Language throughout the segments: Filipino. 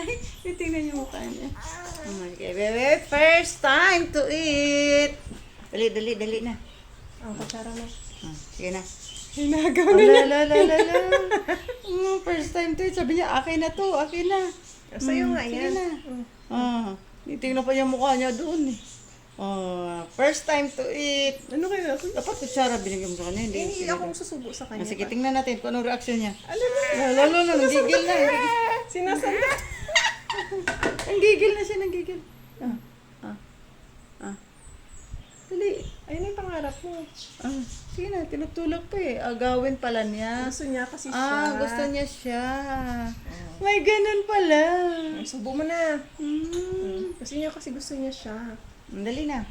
Ay, tingnan yung mukha niya. Okay, bebe, first time to eat. Dali na. Ang kutsara na. Sige na. Hinagaw Oh, na niya. la. First time to eat. Sabi niya, akin na to, akin na. Sa'yo nga Sige yan. na. Tingnan pa yung mukha niya doon eh. First time to eat. Ano kaya? Dapat kutsara binigyan mo sa kanya. Hindi akong susubo sa kanya. Sige, tingnan natin kung anong reaksyon niya. Ano na? Nanggigil na. Sinasanda. Nanggigil na siya, nanggigil. Dali. Ayun yung pangarap mo. Sige na, tinutulak pa eh. Agawin pala niya. Gusto niya kasi siya. Gusto niya siya. May ganun pala. Subo mo na. Kasi niya kasi gusto niya siya. Dali na.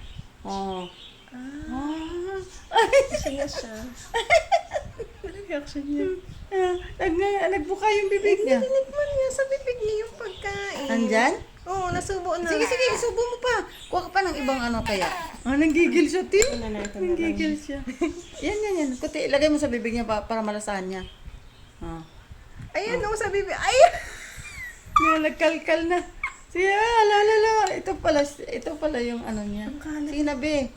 Gusto niya siya. Ano reaction niya? Nagbuka yung bibig niya. Tinikman niya sa bibig niya yung pagkain. Nandyan? Oo, nasubo na. Sige, isubo mo pa. Kuha ka pa ng ibang ano kaya. Nanggigil siya, Tim. Ito na. Nanggigil siya. Yan. Kuti, ilagay mo sa bibig niya para malasahan niya. Ayan, sa bibig. Ayan! Nagkalkal na. Sige, la. Ito pala yung ano niya. Ang kalat. Sige na, be.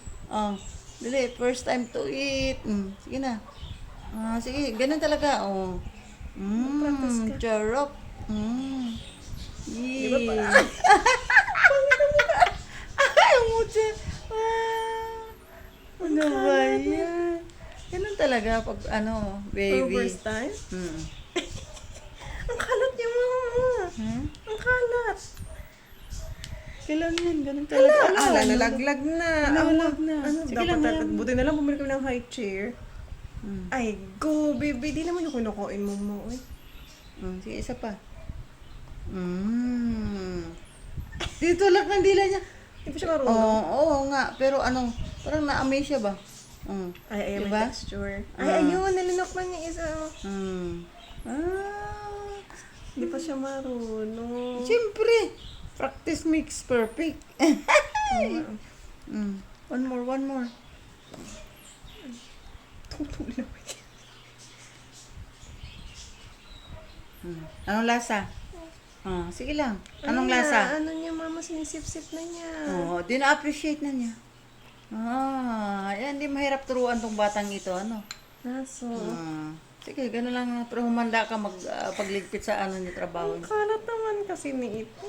Dali, first time to eat. Sige na. Sige, ganun talaga. Practice ka. Charap. Di ba pala? Ay, mucha. Ano ba yan? Ganun talaga pag baby. First time? Hmm. Ang kalat niya, mama. Ang kalat. Kailan yan? Ganun talaga. Nalaglag na. Nalaglag na. Sige Dapat lang yan. buti na lang bumili kami ng high chair. Ay, go, baby. Di naman yung kinukuin mo. Eh. Sige, isa pa. Dito lang ang dila niya. Hindi pa siya marunong. Oo nga. Pero parang na-amaze siya ba? Ay, Diba? may texture. Ay, ayun. Nalinokman niya isa. Hindi pa siya marunong. Siyempre. Practice makes perfect. One more. Tutulog na. Anong lasa? Sige lang. Anong lasa? Ano niya, mama, sinisip-sip na niya. Di na-appreciate na niya. Yan, di mahirap turuan tong batang ito, Naso. Sige, gano'n lang. Pero humanda ka pagligpit sa niya trabaho niya. Kalat naman kasi ni ito.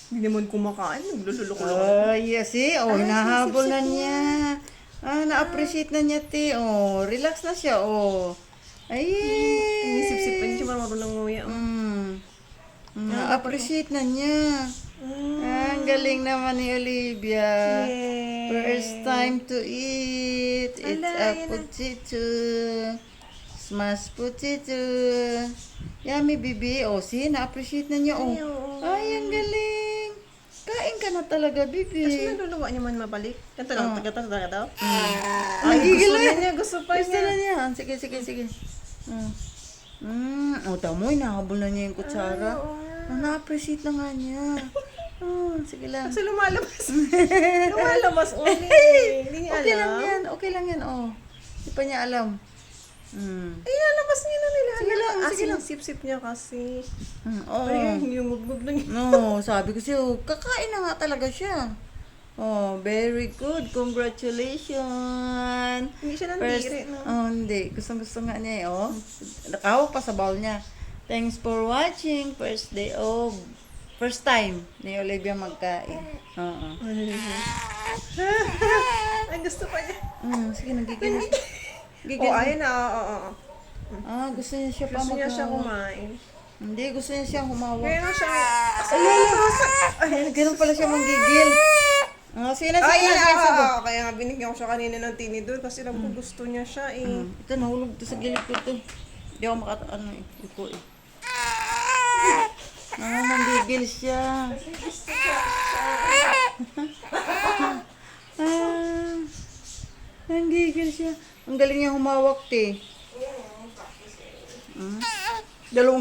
Hindi naman kumakain. Naglululok-ulok. Yes, hinahabol na niya. Na-appreciate na niya, te. Relax na siya, Ay, Sinisip-sip pa niya siya marunong nguya. na-appreciate na niya. Ang galing naman ni Olivia. Yay. First time to eat. It's Ala, a yan na. potato. Smashed potato. Yummy, baby. See, na-appreciate na niya, Ay, oo. Ay, ang galing. Kain ka na talaga, baby. Kasi naluluwa niya man mabalik. Ito lang, taga daw. Nagigil gusto na niya, gusto pa Gusto niya. na niya. Sige. Tamo, hinahabol na niya yung kutsara. Na-appreciate na nga niya. Sige lang. Kasi lumalabas. Lumalabas ulit. Hindi niya alam. Okay lang yan, Hindi pa niya alam. Ay, lalabas niya na nila. Sige lang, sige lang. Sip-sip niya kasi. Oo. Ay, yung gugug na niya. No, sabi ko siya, kakain na nga talaga siya. Very good. Congratulations. Hindi siya nandiri, no? Hindi. Gusto nga niya, Nakahawak pa sa bowl niya. Thanks for watching. First time ni Olivia magkain. Ay, gusto pa niya. Sige, nagigil na. Ayun na, oo. Gusto niya siya pa Gusto niya siya maghawak. kumain. Hindi, gusto niya siyang humawak. Kaya na siya. Ay, ganun pala siya manggigil. Sige na. Kaya nga binigyan ko siya kanina ng tinidor kasi alam ko gusto niya siya eh. Ito, nahulog to sa gilid ko to. Hindi ako iko eh. Nanggigil siya. Nanggigil siya. Ang galing niya humawak, te. Dalawang